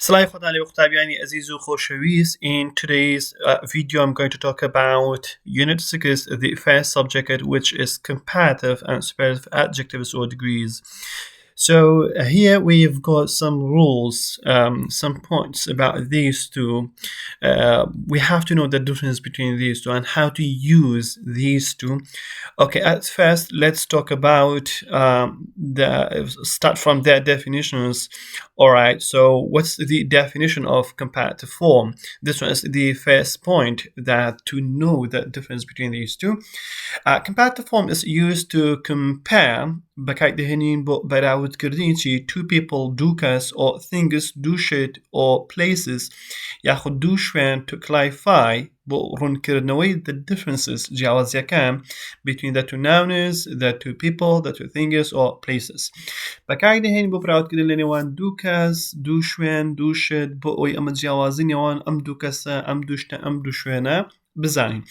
Salai Khodali Uqtabiani Azizu Khoshawis. In today's video, I'm going to talk about Unit 6, the first subject, which is comparative and superlative adjectives or degrees. So here we've got some rules, some points about these two. We have to know the difference between these two and how to use these two. Okay, at first, let's talk about start from their definitions. All right, so what's the definition of comparative form? This one is the first point, that to know the difference between these two. Comparative form is used to compare two people, dukas, or things, dushit, or places, ياخد دوشوان to clarify the differences between the two nouns, the two people, the two things, or places. بكايدة هين ببراود كده لنوان دوكاس دوشوان دوشت بقوي أم جوازين يوان أم دوكاسا أم دوشتا أم دوشوانا بزانين.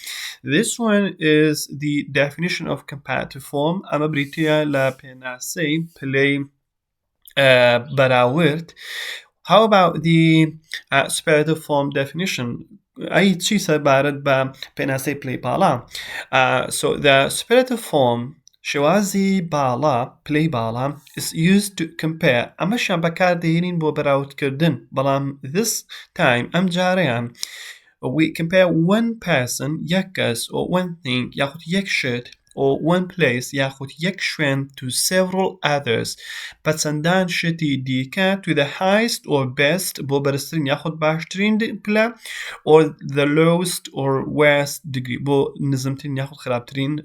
This one is the definition of comparative form. أما بريتيا لا بيناسي play براورت. How about the superlative form definition? أي شيء سبارد با بيناسي play بالا. So the superlative form شوازي بالا play بالا is used to compare. أما شان بكار دهينين بو براوت كردن بلام this time أم جاريان we compare one person يكس or one thing ياخد يك shit or one place ياخد يك شوين to several others بتسندان شتي ديكا to the highest or best بو برسترين ياخد باشترين بلا or the lowest or worst degree بو نزمتين ياخد خرابترين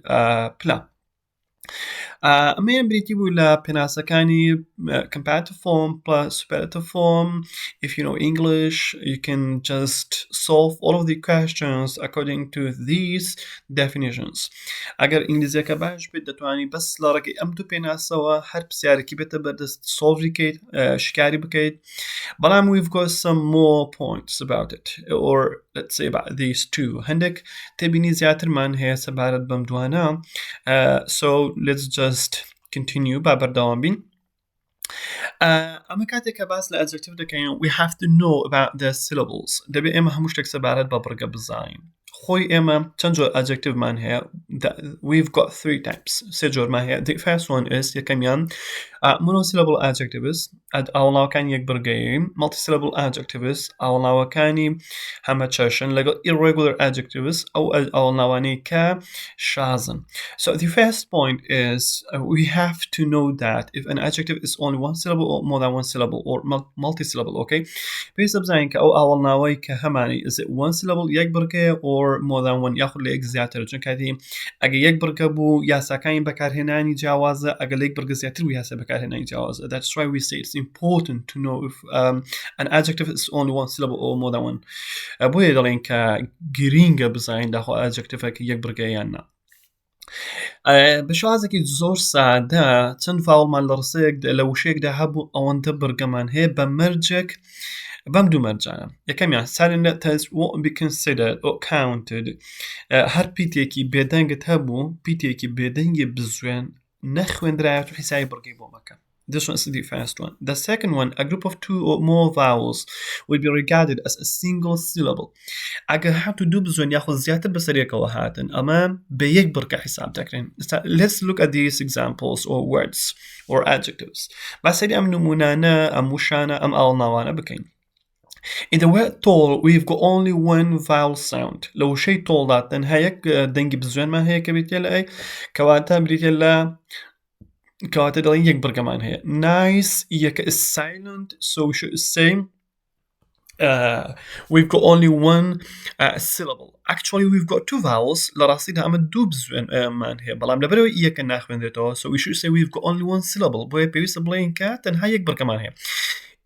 بلا. أما بريتي ولا بناسكاني comparative form plus superlative form. If you know English, you can just solve all of the questions according to these definitions. أجر إنجليزية كباش بدتواني بس لارجي أمدو بناسوا حرب سيارة كي بتبدس solve ريكيت شكاري بكيت. But we've got some more points about it, or let's say about these two. عندك تبيني زياتر من هي سبارة بمدوانا. So let's just continue بابردوان بين. أما كاتك باس لأدجكتيف دكاين we have to know about the syllables. دبي إما هموشتك سبارة ببرقة بالزاين. خوي إما تنجو adjective من هي. We've got three types. سجور ما هي. The first one is يكميان monosyllable adjectives. أو لو كان يكبر جايم. Multisyllable adjectives. أو لو كاني همتشاشن. لقى irregular adjectives. أو لواني كشازن. So the first point is we have to know that if an adjective is only one syllable or more than one syllable or multi-syllable, okay? بيسب زينك أو أول ناوي كهماني is it one syllable يكبر or more than one ياخد لي زياتر جن كذي أجي يكبر كبو يا سكاين بكار هناني جوازة أجي يكبر زياتر ويا سبكار هناني جوازة. That's why we say it's important to know if an adjective is only one syllable or more than one. بوي دلين كجرينجا بزين داخل adjective يكبر كيانا. بشوازك زور ساعدة تنفعل مع الرسيق لو شيك ده هبو أو انتبر كمان هي بمرجك بمدو مرجعنا. يكم يعني silent letters won't be considered or counted. هر بيتيكي بيدنج تهبو بيتيكي بيدنج بزوين نخوين درايات وحساي برقيبو مكان. This one is the first one. The second one, a group of two or more vowels will be regarded as a single syllable. أجا have to do بزون ياخذ زيادة بسرية وهاتن أمام بيكبر كحساب تكرين. Let's look at these examples or words or adjectives. بس هذي أم نمونانا أم وشانا أم ألناوانا بكين. In the word tall, we've got only one vowel sound. لو شيء tall that then هيك دنجي بزون ما هيك بيتيلا أي كواتا بيتيلا كواتا دلين يكبر كمان هي. Nice يك is silent, so we should say we've got only one syllable. Actually, we've got two vowels. لراسيدها أما دوبز man here. بلام لبرو إياك ناخذ ذاته. So we should say we've got only one syllable. بوي بيوس بلاين كات and هاي يكبر كمان هي.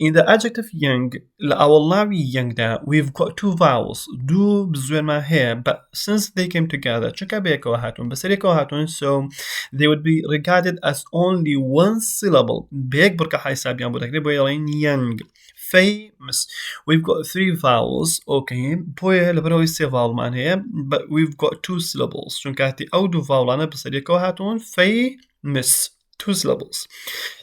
In the adjective young, لأولناوي young da, we've got two vowels. Do بزوين ما here, but since they came together, شكا بيكو هاتون بسريكو هاتون, so they would be regarded as only one syllable. بيكبر كحيساب يان بودك بويلين young. Famous. We've got three vowels, okay. بوي لبروي سي vowel man here, but we've got two syllables. شنكاتي أو دو vowel أنا بسريكو هاتون famous. Two syllables.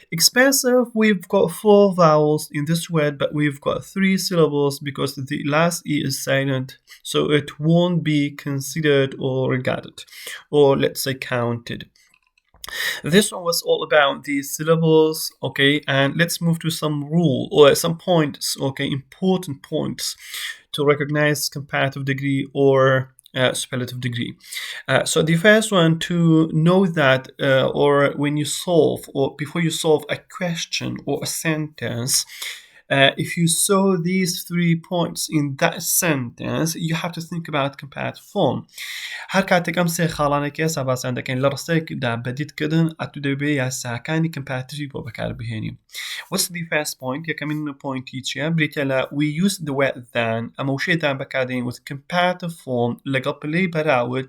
Expensive, we've got four vowels in this word, but we've got three syllables because the last E is silent, so it won't be considered or regarded, or let's say counted. This one was all about the syllables, okay, and let's move to some rule or some points, okay, important points to recognize comparative degree or superlative degree. So the first one, to know that or when you solve or before you solve a question or a sentence, if you saw these 3 points in that sentence, you have to think about comparative form. هر کاتێک ئەم سێ خاڵانێکی هەسا باسییان دەکەین لە ڕستەیەکدا بەدیتکردن ئەتو دەبێ یاساکانی کمپاراتیڤی بۆ بەکاربهێنی. What's the first point? یەکەمین پوینتی چیە؟ بریتە لە we use the word than ئەمە وشەیەدان بەکاردێنین with comparative form لەگەڵ پلەی بەراورد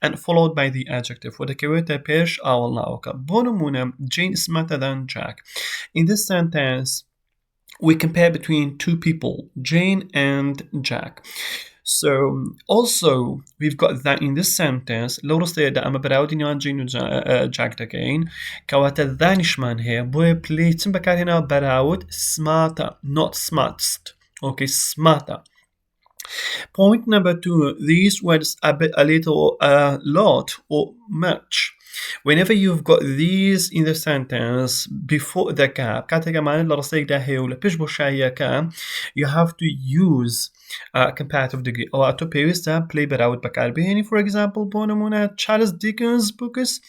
and followed by the adjective و دەکەوێتە پێش ئاوەڵناوەکە. بۆ نمونە Jane is smarter than Jack. In this sentence we compare between two people, Jane and Jack. So also we've got that in this sentence لو رستيدا أما براودين يوان جين و Jack دكين كواتا دانشمان هي بوي بليتن بكار هنا براود smarter not smartest. Okay, smarter. Point number 2, these words a little, a lot or much. Whenever you've got these in the sentence before the gap, you have to use comparative degree or to pێویستە پلەی بەراورد بەکاربهێنی. For example, بۆ نمونە Charles Dickens books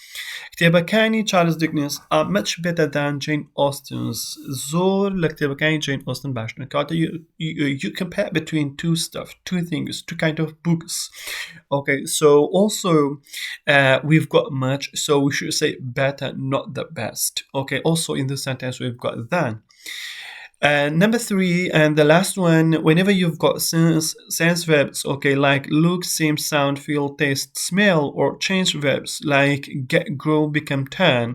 کتێبەکانی Charles Dickens are much better than Jane Austen's. زۆر لە کتێبەکانی Jane Austen باشترن. کاتە you compare between two stuff, two things, two kind of books. Okay, so also we've got much, so we should say better, not the best. Okay, also in this sentence we've got than. Number 3 and the last one, whenever you've got sense verbs, okay, like look, seem, sound, feel, taste, smell, or change verbs like get, grow, become, turn,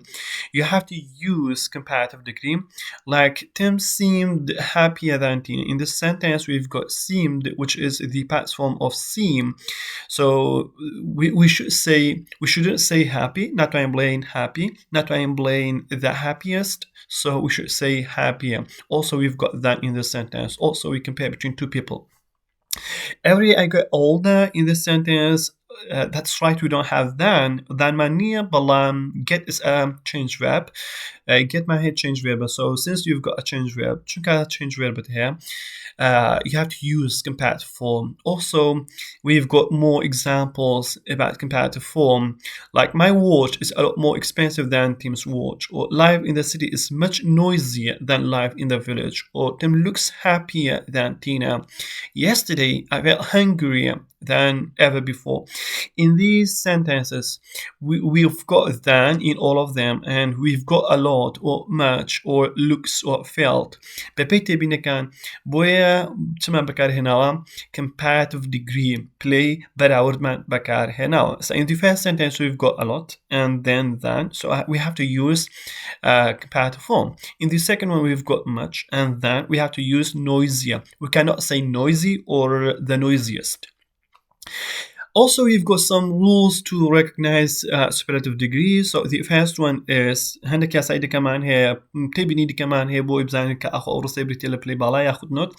you have to use comparative degree. Like Tim seemed happier than Tina. In this sentence we've got seemed, which is the past form of seem. So we shouldn't say happy, not I am playing happy, not I am playing the happiest. So we should say happier. Also, we've got that in the sentence. Also, we compare between two people. Every day I get older in this sentence. That's right, we don't have than mania, but get is a change verb. Get my head change verb. So since you've got a change verb, change verb here, you have to use comparative form. Also, we've got more examples about comparative form. Like my watch is a lot more expensive than Tim's watch. Or life in the city is much noisier than life in the village. Or Tim looks happier than Tina. Yesterday, I felt hungrier than ever before. In these sentences, we've got than in all of them, and we've got a lot or much or looks or felt. ببيت بينكان بويا تمام بكار هنا comparative degree play براورد man بكار هنا. So in the first sentence we've got a lot and then than, so we have to use comparative form. In the second one we've got much and then we have to use noisier. We cannot say noisy or the noisiest. Also, we've got some rules to recognize superlative degrees. So the first one is هندك يا سعيد كمان هي تبني دي كمان هي بو إبزان كأخو أورسي بريتيلا بلاي بالا ياخد نوت.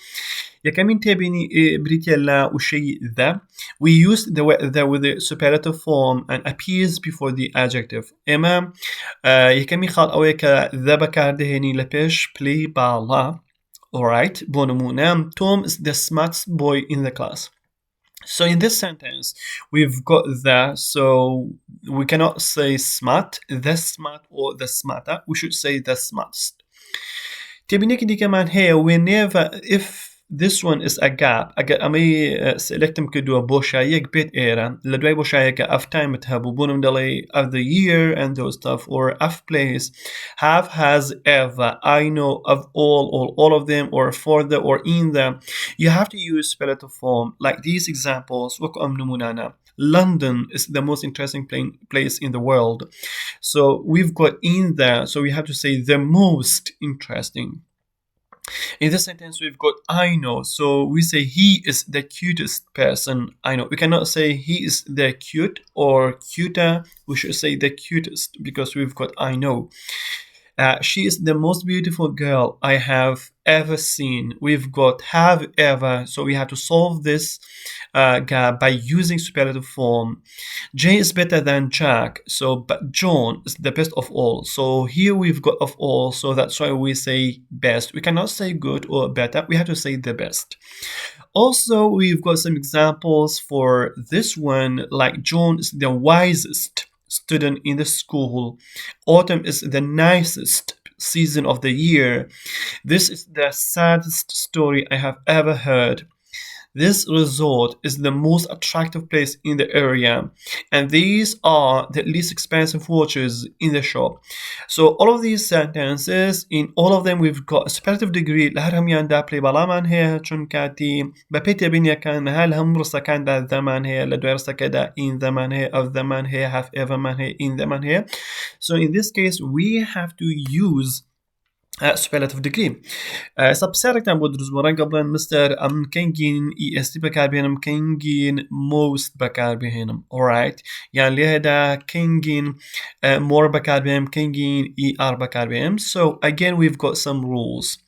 يا كمين تبني بريتيلا وشي ذا. We use the word the with the superlative form and appears before the adjective. إما يا كمين خال أويك ذا بكارده هني لبيش بلاي بالا. Alright, بو نمونة Tom is the smartest boy in the class. So in this sentence, we've got the, so we cannot say smart, the smart, or the smarter. We should say the smartest. تبينك دي كمان here, whenever, if this one is a gap, أمي سلكتم كدوا بوشايك بيت إيرا لدواي بوشايك of time تهبو بونم دلي of the year and those stuff, or of place, have, has, ever, I know, of all of them, or for the, or in the. You have to use superlative form like these examples. London is the most interesting place in the world. So we've got in there, so we have to say the most interesting. In this sentence, we've got I know, so we say he is the cutest person I know. We cannot say he is the cute or cuter. We should say the cutest because we've got I know. She is the most beautiful girl I have ever seen. We've got have ever, so we have to solve this gap by using superlative form. Jane is better than Jack, so but John is the best of all. So here we've got of all, so that's why we say best. We cannot say good or better. We have to say the best. Also, we've got some examples for this one, like John is the wisest student in the school. Autumn is the nicest season of the year. This is the saddest story I have ever heard. This resort is the most attractive place in the area, and these are the least expensive watches in the shop. So all of these sentences, in all of them we've got a superlative degree لهرهم يندا play بلامان هي چون كاتي بپیت بینیا كان هل هم رسا كان دا زمان هي لدويرسا كدا in زمان هي of زمان هي have ever man هي in زمان هي. So in this case we have to use superlative degree. سبسیرکتان بود دروز بارن قبلا مستر ام كنجين EST بكار بينم كنجين most بكار بينم. alright يعني ليه دا كنجين more بكار بينم كنجين ER بكار بينم. So again we've got some rules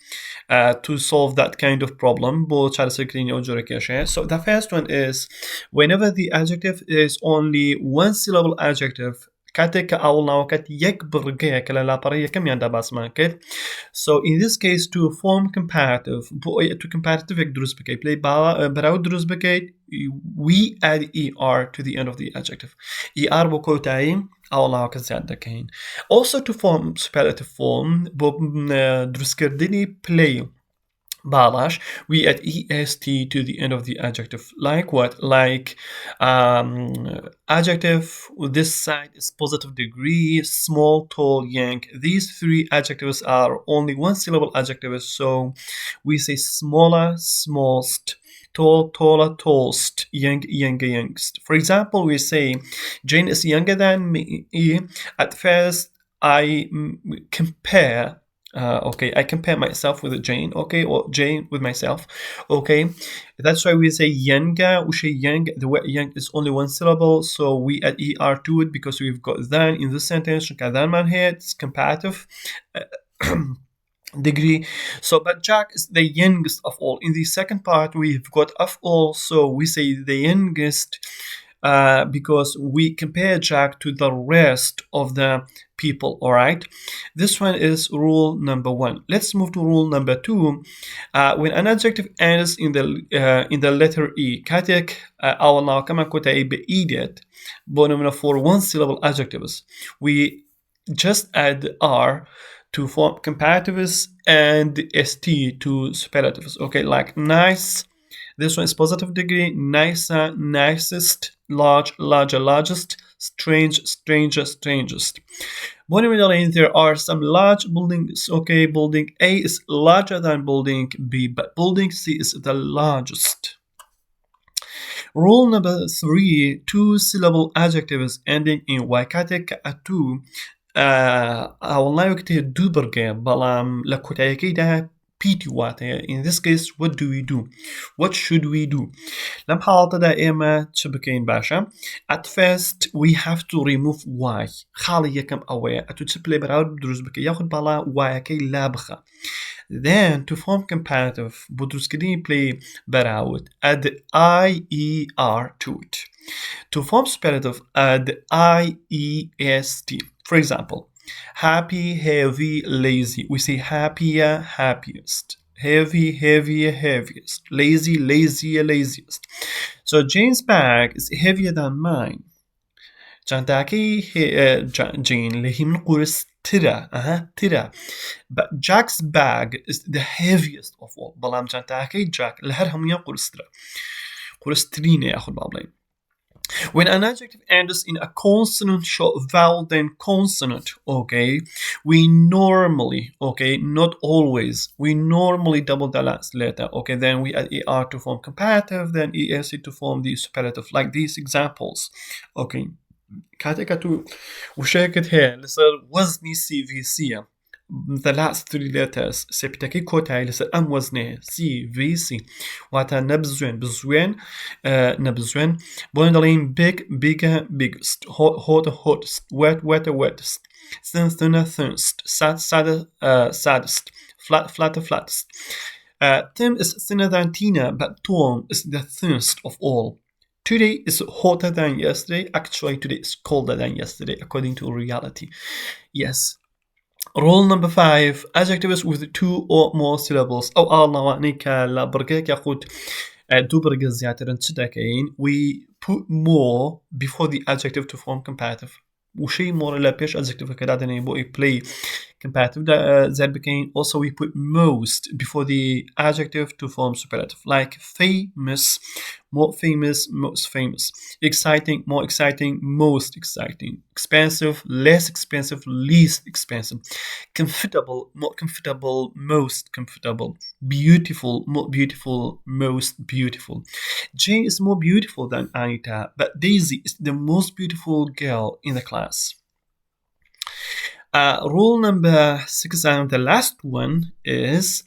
to solve that kind of problem. So the first one is whenever the adjective is only one syllable adjective كاتك أو ناوكات يكبر جاي كلا لا بريه كم يندا باس ماكت. So in this case to form comparative to comparative يقدرس بكي play براو درس بكي we add er to the end of the adjective. er بكو تايم أو ناوكات زيادة كين. Also to form superlative form درس كردني play Balash, we add est to the end of the adjective. Like what? Like adjective, this side is positive degree, small, tall, young. These three adjectives are only one syllable adjectives, so we say smaller, smallest, tall, taller, tallest, young, younger, youngest. For example, we say Jane is younger than me. At first, I compare I compare myself with Jane, or Jane with myself, That's why we say younger, young. The word young is only one syllable, so we add er to it because we've got than in this sentence. Than man here, it's comparative degree. So, but Jack is the youngest of all. In the second part, we've got of all, so we say the youngest. Because we compare Jack to the rest of the people, alright? This one is rule number 1. Let's move to rule number 2. When an adjective ends in the letter E, كاتك أولنا كما كنت بإيدت بونمنا for one syllable adjectives. We just add R to form comparatives and ST to superlatives, like nice. This one is positive degree, nicer, nicest, large, larger, largest, strange, stranger, strangest. There are some large buildings, building A is larger than building B, but building C is the largest. Rule number 3, two-syllable adjectives ending in waikatek atu. والله وقت دوبرجة بلام لكوتايكي ده بيتي واتي. In this case, what do we do? What should we do? لم حالة دائما تشبكين باشا. At first, we have to remove y. خالي يكم أوي. أتو تسبلي براود بدروس بكي ياخد بالا y كي لابخة. Then, to form comparative, بدروس كدين play براود. Add IER to it. To form superlative, add IEST. For example, happy, heavy, lazy. We say happier, happiest. Heavy, heavier, heaviest. Lazy, lazier, laziest. So Jane's bag is heavier than mine. جانتاكي Jane اللي هي من ترى. But Jack's bag is the heaviest of all. بلام جانتاكي Jack اللي هرهم يقول قرسترين ياخد بابلين. When an adjective ends in a consonant short vowel then consonant, we normally, not always, we normally double the last letter, then we add er to form comparative, then es to form the superlative, like these examples, كاتكاتو وشاكت هي لسر وزني CVC. The last 3 letters سبتكي كوتاي لسر أم وزنه CVC واتا نبزوين بزوين نبزوين بوندلين big bigger biggest hot hottest wet wetter wettest. thin, thinner, thinnest, sad, sadder, saddest, flat, flatter, flattest. Tim is thinner than Tina, but Tom is the thinnest of all. Today is hotter than yesterday. Actually, today is colder than yesterday, according to reality. Yes. Rule number 5. Adjectives with 2 or more syllables. أو الله وعنيك لا برقيك ياخد دو برقة زيادة تدكين. We put more before the adjective to form comparative. وشي more لا بيش adjective كده نبغى play comparative that became also we put most before the adjective to form superlative, like famous, more famous, most famous, exciting, more exciting, most exciting, expensive, less expensive, least expensive, comfortable, more comfortable, most comfortable, beautiful, more beautiful, most beautiful. Jane is more beautiful than Anita, but Daisy is the most beautiful girl in the class. Rule number 6 and the last one is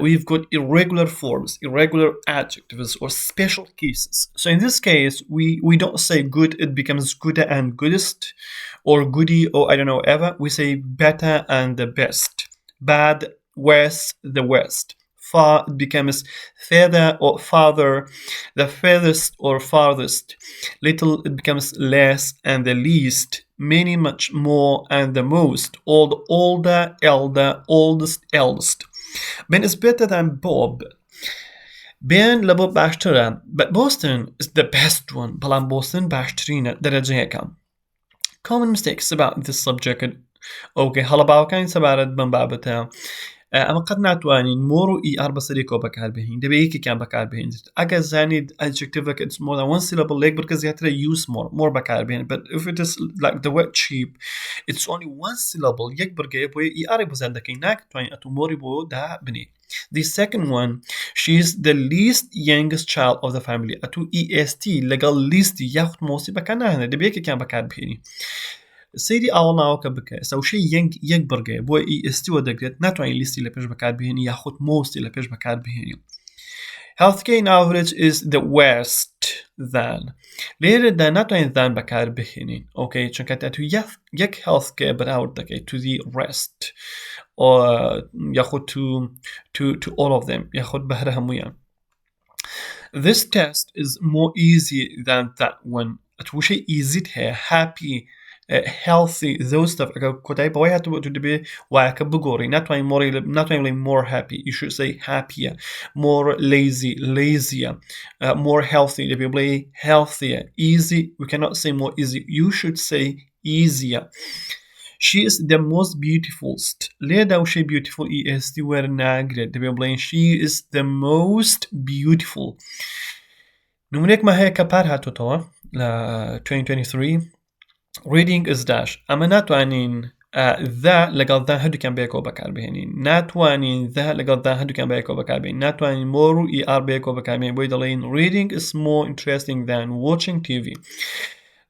we've got irregular forms, irregular adjectives, or special cases. So in this case, we don't say good, it becomes gooder and goodest, or goody, or I don't know, ever. We say better and the best, bad, worse, the worst. Far, it becomes further or farther, the furthest or farthest. Little, it becomes less and the least. Many, much more, and the most. Old, older, elder, oldest, eldest. Ben is better than Bob. Ben لبوب باشتره, but Boston is the best one. بلان Boston باشترينه درجة هيك. Common mistakes about this subject. Okay, هلا باوكاين سبارد من بابتها. اما قد ناتوانین مۆڕ و ئیR بەسەری کۆ بەکاربهێنین دەبێت یەکێکیان بەکاربهێنیت ئەگەر زانیت adjectivek it's more than one syllable لێک بڕکە زیاترە use more بەکاربهێن, but if it is like the word cheap it's only one syllable یەک بڕگەیە بۆیە ئیR بزار دەکەین ناکتوانین ئەتو مۆری بۆ دا بنێ. The second one, she is the least youngest child of the family. ئەتو EST لەگەڵ least یاخود مۆسی بەکار ناهێنێت دەبێت یەکێکیان بەکاربهێنی. سەیری ئاوەڵاوەکە بکە سەوشەی یەک بڕگەیە بۆ ئیستی دەگرێت ناتوانین لیستی لە پێش بەکاربهێنی یاخود مۆستی لە پێش بەکاربهێنی. Healthcare in average is the worst than. لێرەدا ناتوانین than بەکاربهێنین. Okay, چونکە تاتو یەک healthcare بەراورد دەکەیت to the rest or یاخود to all of them یاخود بەهرە هەموویان. This test is more easy than that one. ئەتوشەی easy هەیە happy, healthy, those stuff. کۆتایی بەوەی هاتووە تو دەبێ وایەکە بگۆڕی ناتوانین more happy, you should say happier, more lazy, lazier, more healthy دەبێ بڵێ healthier, easy we cannot say more easy, you should say easier. She is the most beautifulst. لێدا وشەی beautiful est وەرناگرێت دەبێ بڵێن she is the most beautiful. نمونێکمە هەیە کە پار هاتوتەوە لە 2023. Reading is dash. ئەمە ناتوانین ذا لەگەڵ ذا هەردووکیان بەیەکەوە بەکاربهێنین. ناتوانین ذا لەگەڵ ذا هەردووکیان بەیەکەوە بەکاربهێنین. ناتوانین more و ER بەیەکەوە بەکاربهێنین بۆی دەڵێن reading is more interesting than watching TV.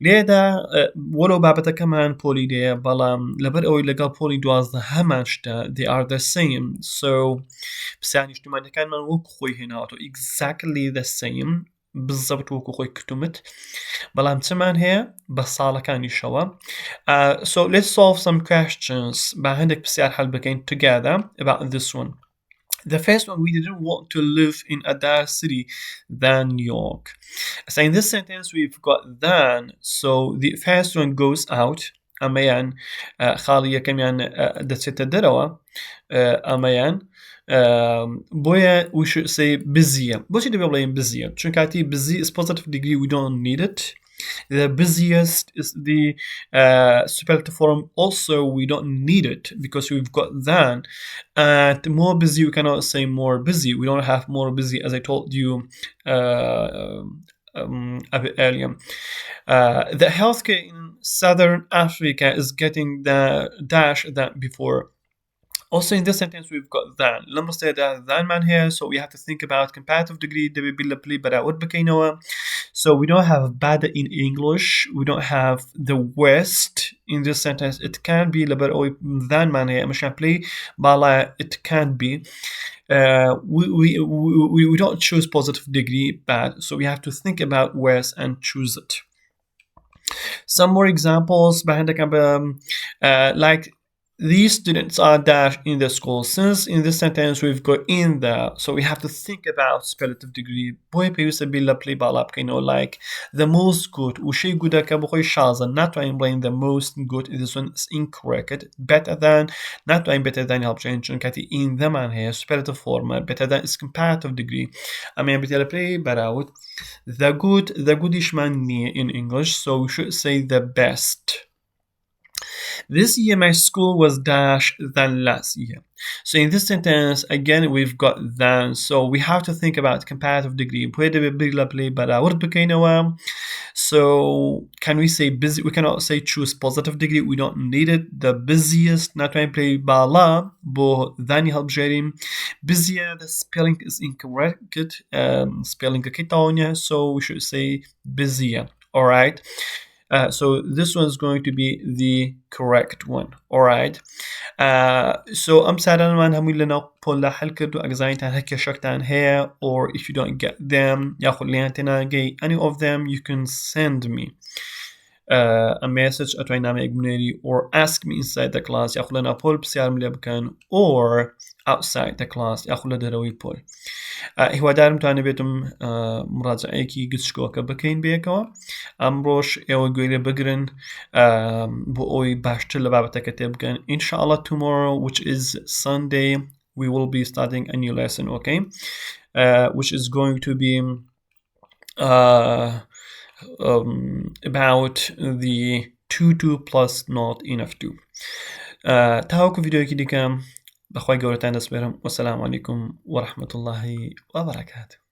لێدا وەرەو بابەتەکەمان پۆلی دەیە بەڵام لەبەر ئەوەی لەگەڵ پۆلی 12 هەمان شتە they are the same, so پرسیانی نیشتیمانیەکانمان وەکو خۆی هێناوەتەوە exactly the same بالضبط وەکو خۆی کتومت بەڵام چمان هەیە بە ساڵەکانیشەوە. So let's solve some questions با هەندێک پرسیار حەل بکەین together about this one. The first one, we didn't want to live in a dark city than New York. So in this sentence we've got than, so the first one goes out. ئەمەیان خاڵی یەکەمیان دەچێتە دەرەوە ئەمەیان بۆیە we should say busier. بۆچی دەبێ بڵێین busier؟ چون کاتی busy is positive degree we don't need it. The busiest is the superlative form, also we don't need it because we've got than, and more busy we cannot say more busy, we don't have more busy as I told you a bit earlier. The healthcare in Southern Africa is getting the dash that before. Also in this sentence we've got than. لما say than man here, so we have to think about comparative degree دەبێ بلی بەراورد بکەینەوە. So we don't have bad in English, we don't have the worst in this sentence. It can be لەبەر ئەوەی than man here ئەمەشان play باڵا it can be. We don't choose positive degree bad, so we have to think about worse and choose it. Some more examples behind the like these students are dash in the school. Since in this sentence we've got in there, so we have to think about superlative degree. Boy بيوصل بلا play بالاب like the most good وشي good كبخوي شازن not to blame the most good. This one is incorrect. Better than not to better than help change كاتي in the man here superlative form. Better than is comparative degree. I mean بتلا play but out the goodish man in English, so we should say the best. This year my school was dash than last year. So in this sentence, again, we've got than. So we have to think about comparative degree. So can we say busy? We cannot say choose positive degree. We don't need it. The busiest, not trying to play bala, but then help Jerry. Busier, the spelling is incorrect. Spelling Kitonia, so we should say busier. All right. So this one's going to be the correct one. All right. So I'm sad man hamilena polla halka do exaintan hekka shaktan here, or if you don't get them any of them, you can send me a message at or ask me inside the class ياخذ poll بسيار ملي or outside the class ياخذ دروي poll. هو دارم تاني بيتم مراجعيكي قد شكوكا بكين بيكوا امروش ايو قويري بقرن بو باشتر لبابتا كتبكن ان شاء الله tomorrow, which is Sunday, we will be starting a new lesson, okay, which is going to be about the 2 plus not enough 2. تهاوكو فيديو كده كام بخواي قولتان دسبرم والسلام عليكم ورحمة الله وبركاته.